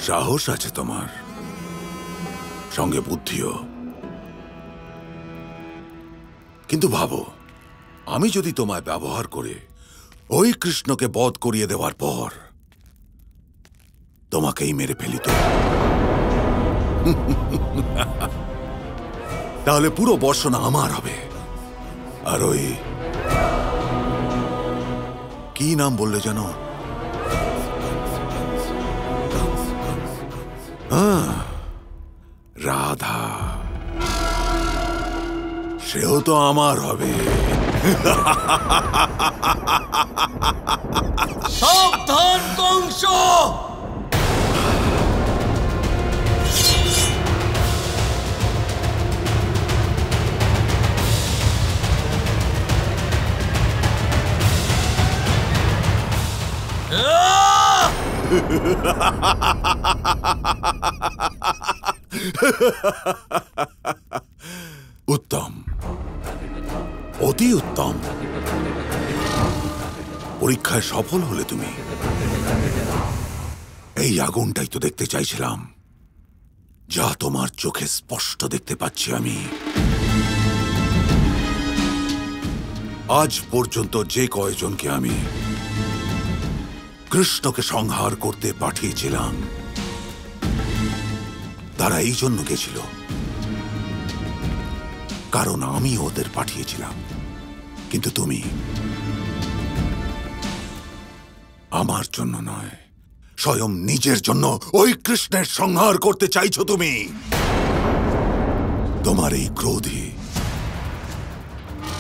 সাহস আছে তোমার, সঙ্গে বুদ্ধিও। কিন্তু ভাবো, আমি যদি তোমায় ব্যবহার করে ওই কৃষ্ণকে বধ করিয়ে দেওয়ার পর তোমাকেই মেরে ফেলিত, তাহলে পুরো বর্ষণা আমার হবে। আর ওই কি নাম বললে জানো? রাধা, সেও তো আমার হবে। সাবধান কংস! উত্তম, অতি উত্তম। পরীক্ষায় সফল হলে তুমি। এই আগুনটাই তো দেখতে চাইছিলাম, যা তোমার চোখে স্পষ্ট দেখতে পাচ্ছি আমি। আজ পর্যন্ত যে কয়জনকে আমি কৃষ্ণকে সংহার করতে পাঠিয়েছিলাম, তারা এই জন্য গেছিল কারণ আমি ওদের পাঠিয়েছিলাম। কিন্তু তুমি আমার জন্য নয়, স্বয়ং নিজের জন্য ওই কৃষ্ণের সংহার করতে চাইছো তুমি। তোমার এই ক্রোধই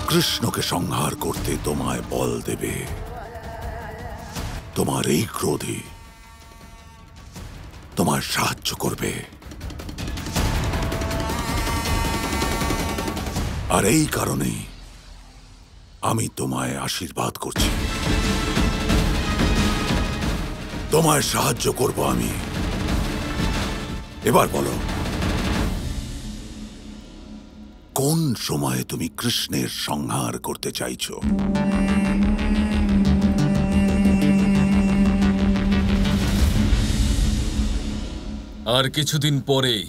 কৃষ্ণকে সংহার করতে তোমায় বল দেবে। তোমার এই ক্রোধই তোমার সাহায্য করবে। আর এই কারণেই আমি তোমায় আশীর্বাদ করছি। তোমায় সাহায্য করব আমি। এবার বলো, কোন সময়ে তুমি কৃষ্ণের সংহার করতে চাইছো? আর কিছুদিন পরেই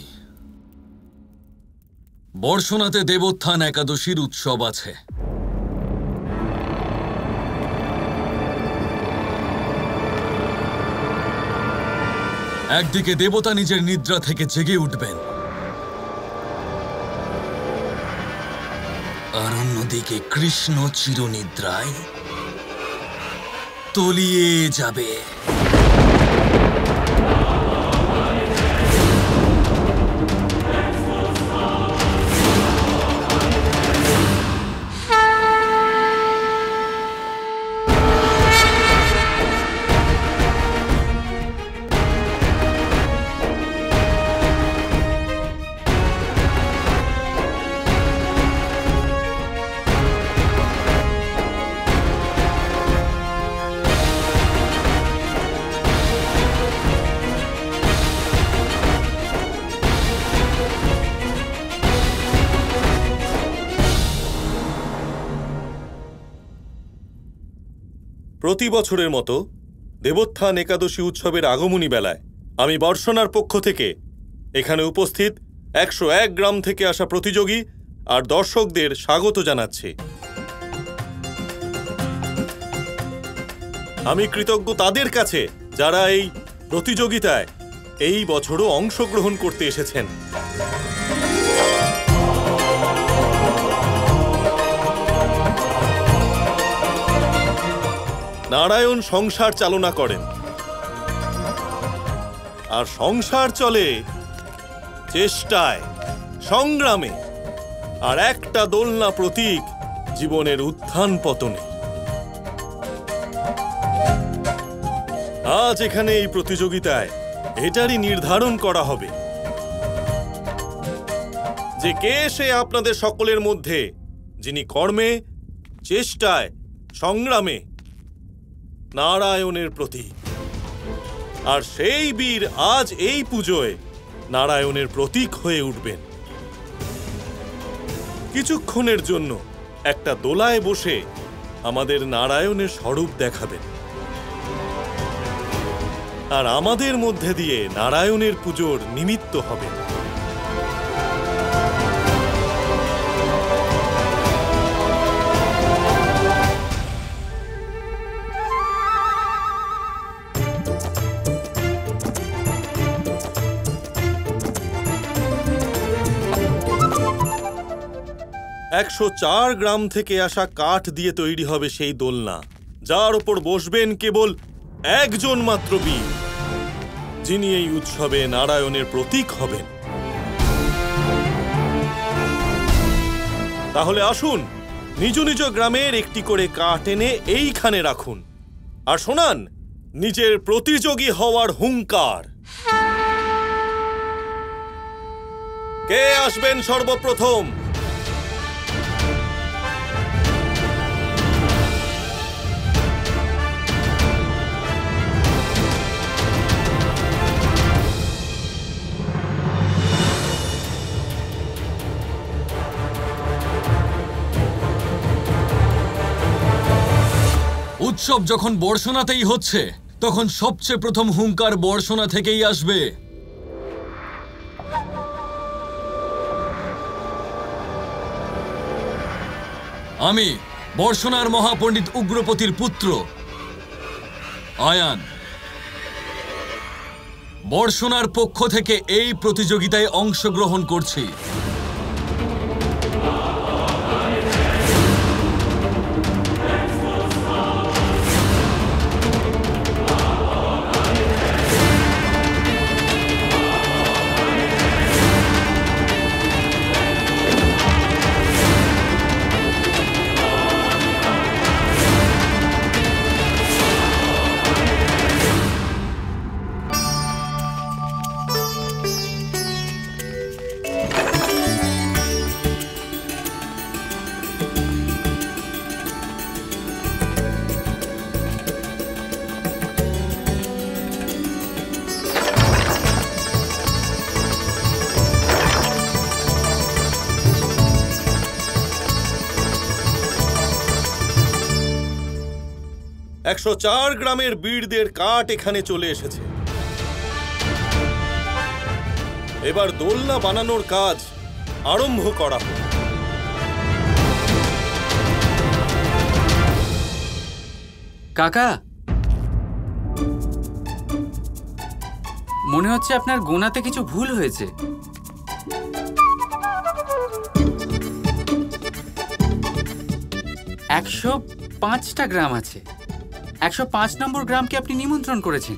বর্ষণাতে দেবোত্থান একাদশীর উৎসব আছে। একদিকে দেবতা নিজের নিদ্রা থেকে জেগে উঠবেন, আর অন্যদিকে কৃষ্ণ চিরনিদ্রায় তলিয়ে যাবে। প্রতি বছরের মতো দেবোত্থান একাদশী উৎসবের আগমনী বেলায় আমি বর্ষণার পক্ষ থেকে এখানে উপস্থিত 101 গ্রাম থেকে আসা প্রতিযোগী আর দর্শকদের স্বাগত জানাচ্ছি। আমি কৃতজ্ঞ তাদের কাছে যারা এই প্রতিযোগিতায় এই বছরও অংশগ্রহণ করতে এসেছেন। নারায়ণ সংসার চালনা করেন, আর সংসার চলে চেষ্টায়, সংগ্রামে, আর একটা দোলনা প্রতীক জীবনের উত্থান পতনে। আজ এখানে এই প্রতিযোগিতায় এটারই নির্ধারণ করা হবে যে কে সে আপনাদের সকলের মধ্যে যিনি কর্মে, চেষ্টায়, সংগ্রামে নারায়ণের প্রতীক। আর সেই বীর আজ এই পুজোয় নারায়ণের প্রতীক হয়ে উঠবেন। কিছুক্ষণের জন্য একটা দোলায় বসে আমাদের নারায়ণের স্বরূপ দেখাবেন। আর আমাদের মধ্যে দিয়ে নারায়ণের পুজোর নিমিত্ত হবে। একশো 4 গ্রাম থেকে আসা কাঠ দিয়ে তৈরি হবে সেই দোলনা, যার ওপর বসবেন কেবল একজন মাত্র বীর, যিনি এই উৎসবে নারায়ণের প্রতীক হবেন। তাহলে আসুন, নিজ নিজ গ্রামের একটি করে কাঠ এনে এইখানে রাখুন, আর শোনান নিজের প্রতিযোগী হওয়ার হুঙ্কার। কে আসবেন সর্বপ্রথম? উৎসব যখন বর্ষণাতেই হচ্ছে, তখন সবচেয়ে প্রথম হুঙ্কার বর্ষণা থেকেই আসবে। আমি বর্ষণার মহাপণ্ডিত উগ্রপতির পুত্র আয়ান বর্ষণার পক্ষ থেকে এই প্রতিযোগিতায় অংশগ্রহণ করছি। একশো 4 গ্রামের বীরদের কাঠ এখানে চলে এসেছে। এবার দোলনা বানানোর কাজ আরম্ভ করা হোক। কাকা, মনে হচ্ছে আপনার গোনাতে কিছু ভুল হয়েছে। 105টা গ্রাম আছে। 105 নম্বর গ্রামকে আপনি নিমন্ত্রণ করেছেন।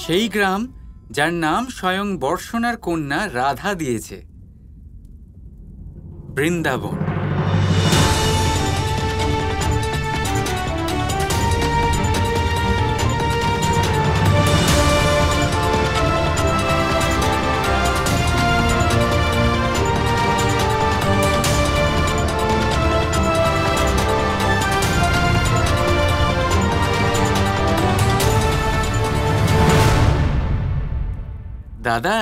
সেই গ্রাম যার নাম স্বয়ং বর্ষণার কন্যা রাধা দিয়েছে, বৃন্দাবন। দাদা,